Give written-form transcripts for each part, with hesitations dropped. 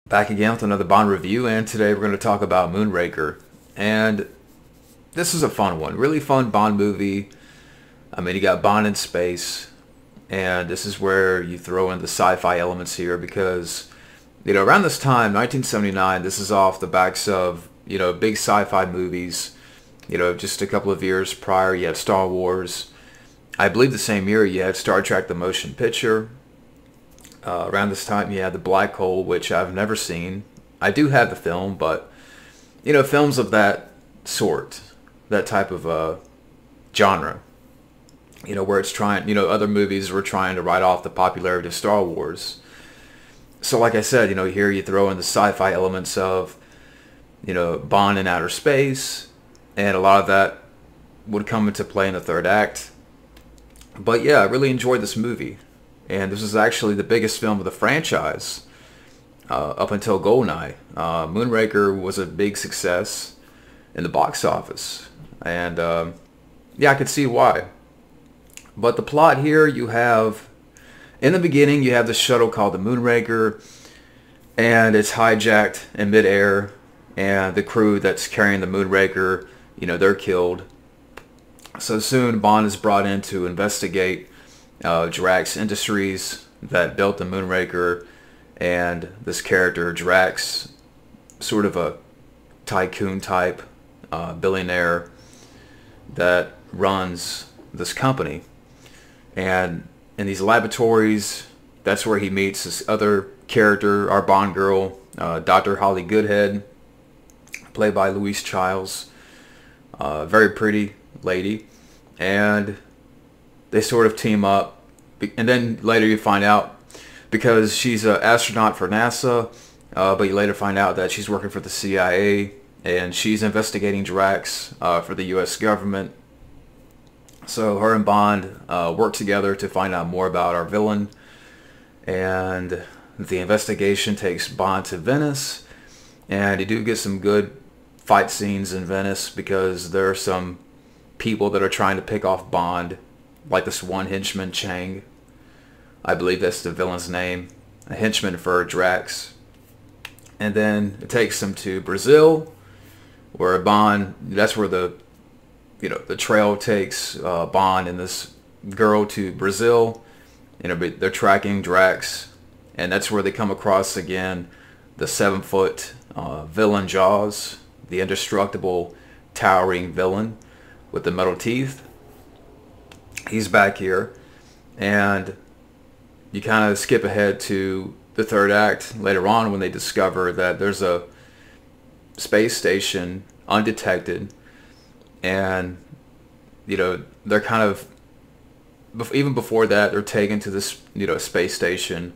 Back again with another Bond review, and today we're going to talk about Moonraker. And this is a fun one, really fun Bond movie. I mean, you got Bond in space, and this is where you throw in the sci-fi elements here because, around this time, 1979, this is off the backs of, big sci-fi movies. Just a couple of years prior, you had Star Wars. I believe the same year you had Star Trek: The Motion Picture. Around this time, you had The Black Hole, which I've never seen. I do have the film, but, films of that sort, that type of genre, where it's trying, other movies were trying to write off the popularity of Star Wars. So like I said, here you throw in the sci-fi elements of, Bond in outer space, and a lot of that would come into play in the third act. But yeah, I really enjoyed this movie. And this is actually the biggest film of the franchise up until GoldenEye. Moonraker was a big success in the box office. And yeah, I could see why. But the plot here, you have, in the beginning, you have this shuttle called the Moonraker. And it's hijacked in midair. And the crew that's carrying the Moonraker, they're killed. So soon Bond is brought in to investigate Drax Industries that built the Moonraker, and this character Drax, sort of a tycoon type billionaire that runs this company. And in these laboratories, that's where he meets this other character, our Bond girl, Dr. Holly Goodhead, played by Lois Chiles, very pretty lady, and they sort of team up, and then later you find out, because she's an astronaut for NASA, but you later find out that she's working for the CIA, and she's investigating Drax for the U.S. government. So her and Bond work together to find out more about our villain, and the investigation takes Bond to Venice, and you do get some good fight scenes in Venice because there are some people that are trying to pick off Bond, like this one henchman, Chang. I believe that's the villain's name. A henchman for Drax. And then it takes them to Brazil, where Bond, that's where the trail takes Bond and this girl to Brazil. They're tracking Drax, and that's where they come across again the 7-foot villain Jaws, the indestructible towering villain with the metal teeth. He's back here, and you kind of skip ahead to the third act later on when they discover that there's a space station undetected, and they're kind of, even before that, they're taken to this space station,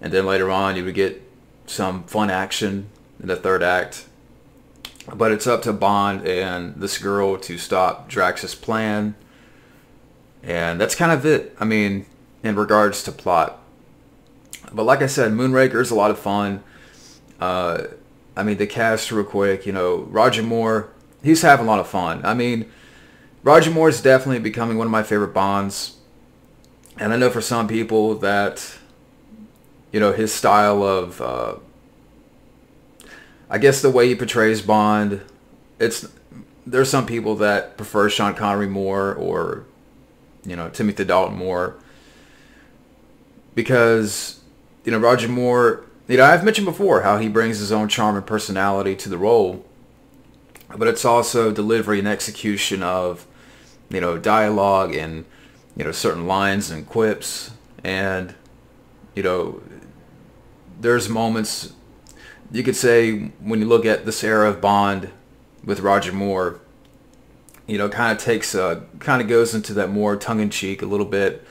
and then later on you would get some fun action in the third act. But it's up to Bond and this girl to stop Drax's plan. And that's kind of it, I mean, in regards to plot. But like I said, Moonraker is a lot of fun. I mean, the cast real quick, Roger Moore, he's having a lot of fun. I mean, Roger Moore is definitely becoming one of my favorite Bonds. And I know for some people that, his style of, I guess the way he portrays Bond, there's some people that prefer Sean Connery more, or Timothy Dalton more, because Roger Moore, I've mentioned before how he brings his own charm and personality to the role, but it's also delivery and execution of dialogue and certain lines and quips, and there's moments, you could say, when you look at this era of Bond with Roger Moore, kind of goes into that more tongue-in-cheek a little bit.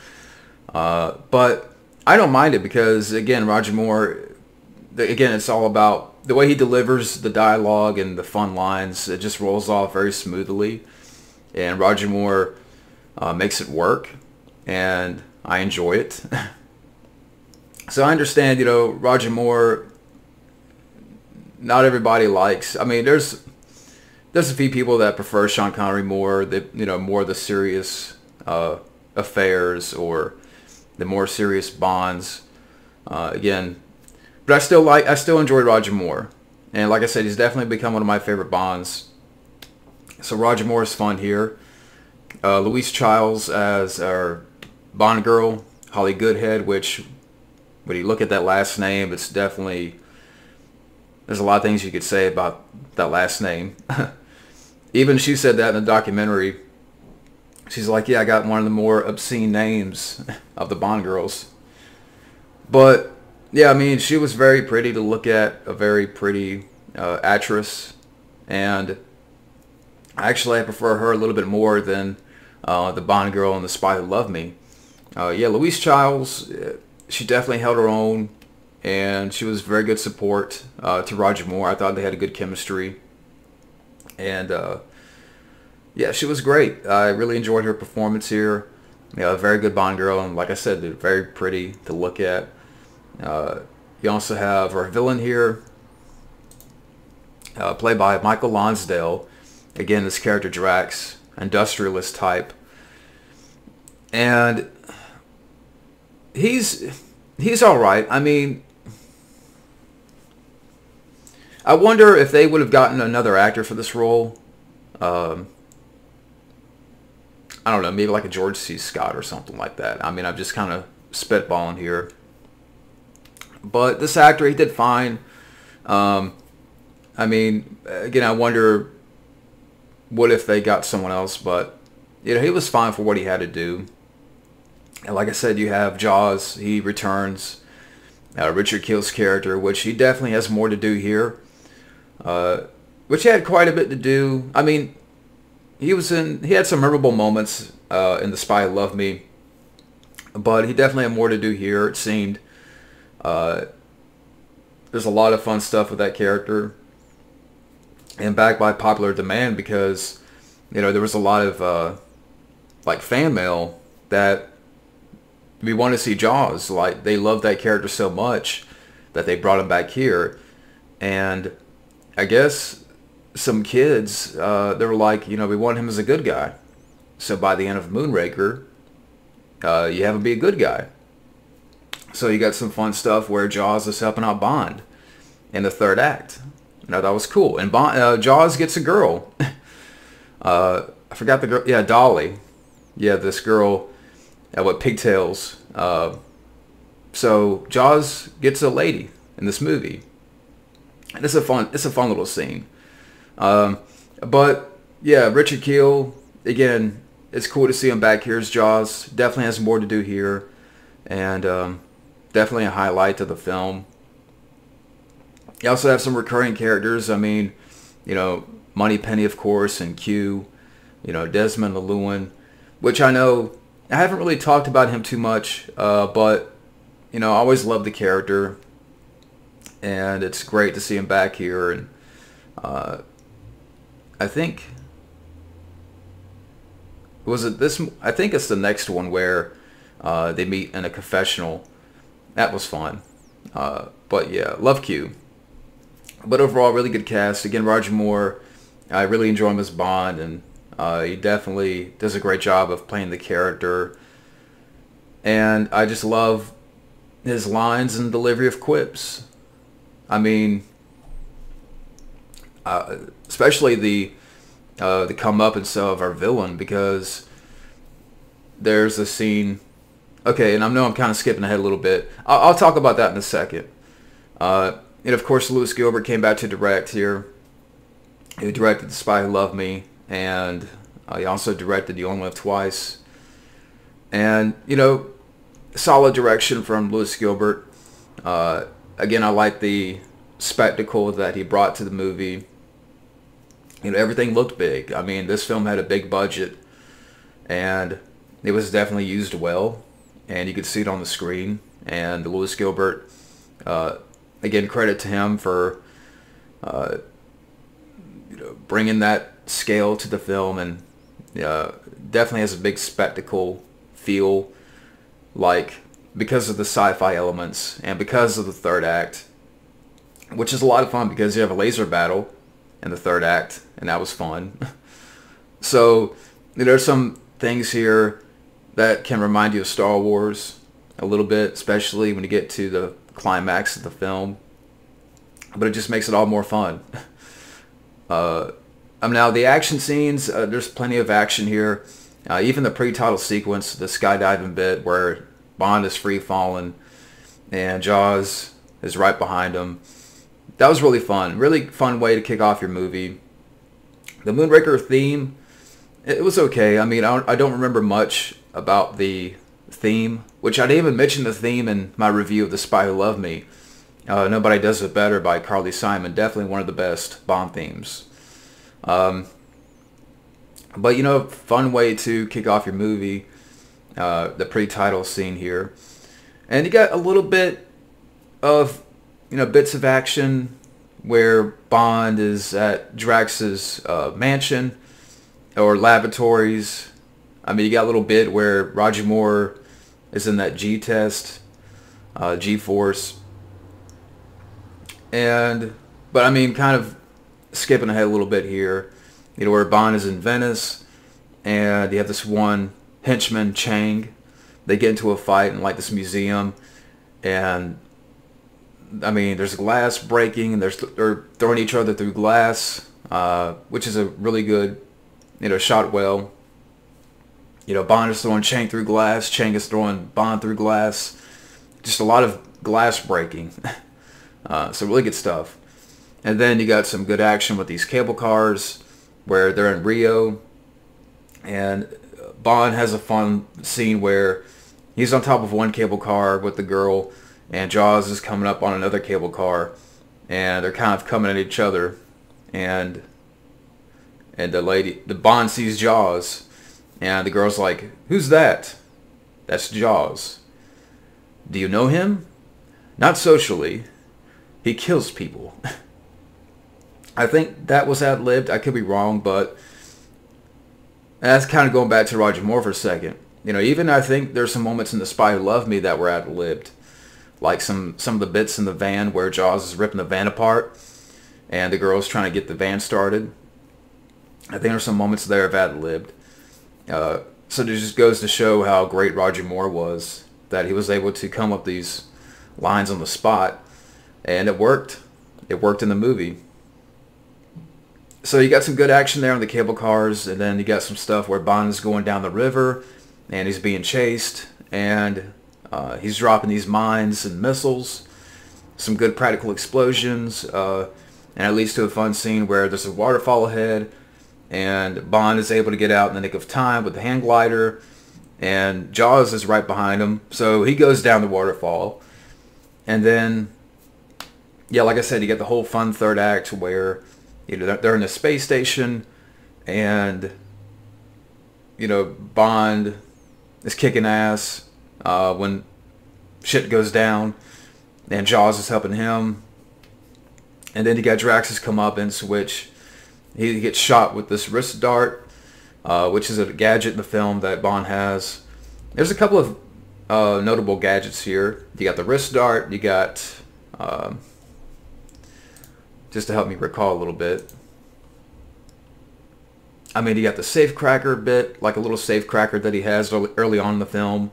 But I don't mind it because, again, Roger Moore, it's all about the way he delivers the dialogue and the fun lines. It just rolls off very smoothly. And Roger Moore makes it work, and I enjoy it. So I understand, Roger Moore, not everybody likes. I mean, there's a few people that prefer Sean Connery more, more the serious affairs or the more serious Bonds. Again, But I still enjoy Roger Moore. And like I said, he's definitely become one of my favorite Bonds. So Roger Moore is fun here. Louise Chiles as our Bond girl, Holly Goodhead, which when you look at that last name, it's definitely, there's a lot of things you could say about that last name. Even she said that in the documentary. She's like, yeah, I got one of the more obscene names of the Bond girls. But yeah, I mean, she was very pretty to look at, a very pretty actress. And actually, I prefer her a little bit more than the Bond girl in The Spy Who Loved Me. Yeah, Louise Chiles, she definitely held her own, and she was very good support to Roger Moore. I thought they had a good chemistry. And yeah, she was great. I really enjoyed her performance here. Yeah, a very good Bond girl, and like I said, very pretty to look at. You also have our villain here, played by Michael Lonsdale. Again, this character Drax, industrialist type, and he's all right. I mean, I wonder if they would have gotten another actor for this role. I don't know, maybe like a George C. Scott or something like that. I mean, I'm just kind of spitballing here. But this actor, he did fine. I mean, again, I wonder what if they got someone else, but you know, he was fine for what he had to do. And like I said, you have Jaws, he returns. Richard Kiel's character, which he definitely has more to do here. Which he had quite a bit to do. I mean, he had some memorable moments in The Spy Who Loved Me, but he definitely had more to do here, it seemed. There's a lot of fun stuff with that character, and backed by popular demand, because you know, there was a lot of like fan mail that we want to see Jaws. Like, they loved that character so much that they brought him back here. And I guess some kids, they were like, you know, we want him as a good guy. So by the end of Moonraker, you have him be a good guy. So you got some fun stuff where Jaws is helping out Bond in the third act. You know, that was cool. And Jaws gets a girl. I forgot the girl. Yeah, Dolly. Yeah, this girl with pigtails. So Jaws gets a lady in this movie. And it's a fun little scene. But yeah, Richard Kiel, again, it's cool to see him back here as Jaws. Definitely has more to do here. And definitely a highlight to the film. You also have some recurring characters. I mean, you know, Moneypenny, of course, and Q. You know, Desmond, Llewelyn, which I know I haven't really talked about him too much, but you know, I always loved the character, and it's great to see him back here. And I think I think it's the next one where they meet in a confessional. That was fun. But yeah, love Q. But overall, really good cast. Again, Roger Moore, I really enjoy him as Bond, and he definitely does a great job of playing the character. And I just love his lines and delivery of quips. I mean, especially the comeuppance of our villain, because there's a scene. Okay, and I know I'm kind of skipping ahead a little bit. I'll talk about that in a second. And of course, Louis Gilbert came back to direct here. He directed The Spy Who Loved Me, and he also directed You Only Live Twice. And, you know, solid direction from Louis Gilbert. Again, I like the spectacle that he brought to the movie. You know, everything looked big. I mean, this film had a big budget, and it was definitely used well, and you could see it on the screen. And Louis Gilbert, again, credit to him for you know, bringing that scale to the film, and definitely has a big spectacle feel, like, because of the sci-fi elements and because of the third act, which is a lot of fun because you have a laser battle in the third act, and that was fun. So there's some things here that can remind you of Star Wars a little bit, especially when you get to the climax of the film. but it just makes it all more fun. Now the action scenes, there's plenty of action here. Even the pre-title sequence, the skydiving bit where Bond is free falling and Jaws is right behind him. That was really fun. Really fun way to kick off your movie. The Moonraker theme, it was okay. I mean, I don't remember much about the theme, which I didn't even mention the theme in my review of The Spy Who Loved Me. Nobody Does It Better by Carly Simon. Definitely one of the best Bond themes. But, you know, fun way to kick off your movie. The pre-title scene here. And you got a little bit of, you know, bits of action where Bond is at Drax's mansion or lavatories. I mean, you got a little bit where Roger Moore is in that G-test, G-force. But I mean, kind of skipping ahead a little bit here, you know, where Bond is in Venice, and you have this one henchman, Chang. They get into a fight in like this museum, and I mean, there's glass breaking, and they're throwing each other through glass, which is a really good, you know, shot well. You know, Bond is throwing Chang through glass, Chang is throwing Bond through glass. Just a lot of glass breaking. So really good stuff. And then you got some good action with these cable cars where they're in Rio. And Bond has a fun scene where he's on top of one cable car with the girl, and Jaws is coming up on another cable car, and they're kind of coming at each other. And the Bond sees Jaws, and the girl's like, "Who's that?" "That's Jaws." "Do you know him?" "Not socially. He kills people." I think that was ad-libbed. I could be wrong, but that's kind of going back to Roger Moore for a second. You know, even I think there's some moments in The Spy Who Loved Me that were ad-libbed. Like some of the bits in the van where Jaws is ripping the van apart and the girl's trying to get the van started. I think there's some moments there of ad-libbed. So it just goes to show how great Roger Moore was, that he was able to come up with these lines on the spot, and it worked. It worked in the movie. So you got some good action there on the cable cars, and then you got some stuff where Bond is going down the river, and he's being chased, and he's dropping these mines and missiles. Some good practical explosions, and it leads to a fun scene where there's a waterfall ahead, and Bond is able to get out in the nick of time with the hang glider, and Jaws is right behind him, so he goes down the waterfall. And then, yeah, like I said, you get the whole fun third act where, you know, they're in the space station, and, you know, Bond is kicking ass when shit goes down, and Jaws is helping him. And then you got Drax's comeuppance, which he gets shot with this wrist dart, which is a gadget in the film that Bond has. There's a couple of notable gadgets here. You got the wrist dart, you got, just to help me recall a little bit, I mean, you got the safecracker bit, like a little safecracker that he has early on in the film.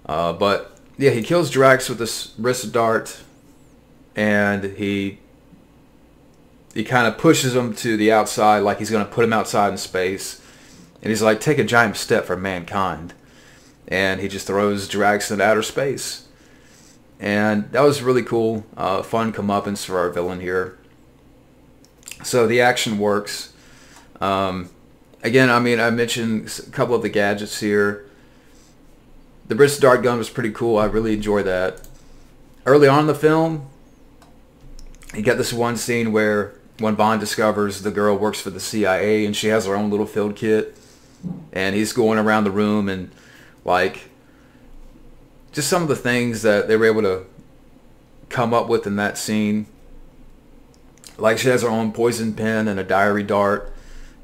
But yeah, he kills Drax with this wrist dart, and he kind of pushes him to the outside, like he's going to put him outside in space. And he's like, "Take a giant step for mankind." And he just throws Drax into outer space. And that was really cool. Fun comeuppance for our villain here. So the action works. Again, I mean, I mentioned a couple of the gadgets here. The wrist dart gun was pretty cool. I really enjoyed that. Early on in the film, you got this one scene where when Bond discovers the girl works for the CIA and she has her own little field kit, and he's going around the room and, like, just some of the things that they were able to come up with in that scene. Like, she has her own poison pen and a diary dart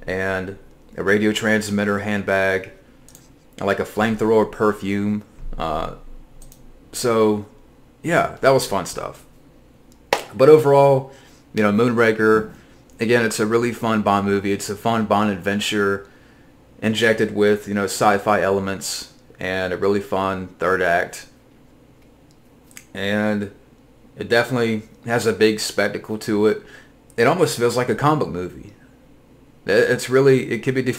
and a radio transmitter handbag, and like a flamethrower perfume. So yeah, that was fun stuff. But overall, you know, Moonraker, again, it's a really fun Bond movie. It's a fun Bond adventure injected with, you know, sci-fi elements, and a really fun third act. And It definitely has a big spectacle to it. It almost feels like a comic movie. It's really, it could be,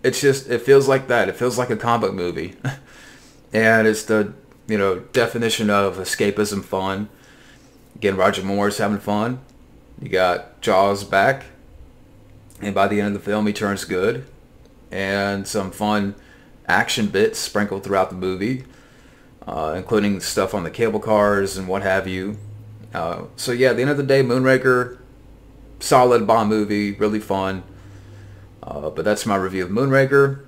it's just, it feels like that. It feels like a comic movie. And it's the, definition of escapism fun. Again, Roger Moore's having fun. You got Jaws back. And by the end of the film, he turns good. And some fun action bits sprinkled throughout the movie, including stuff on the cable cars and what have you. So yeah, at the end of the day, Moonraker, solid Bond movie, really fun. But that's my review of Moonraker.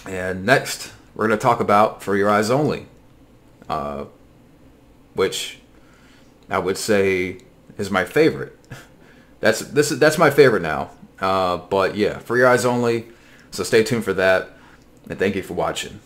And next, we're going to talk about For Your Eyes Only, which I would say is my favorite. That's my favorite now. But yeah, For Your Eyes Only. So stay tuned for that. And thank you for watching.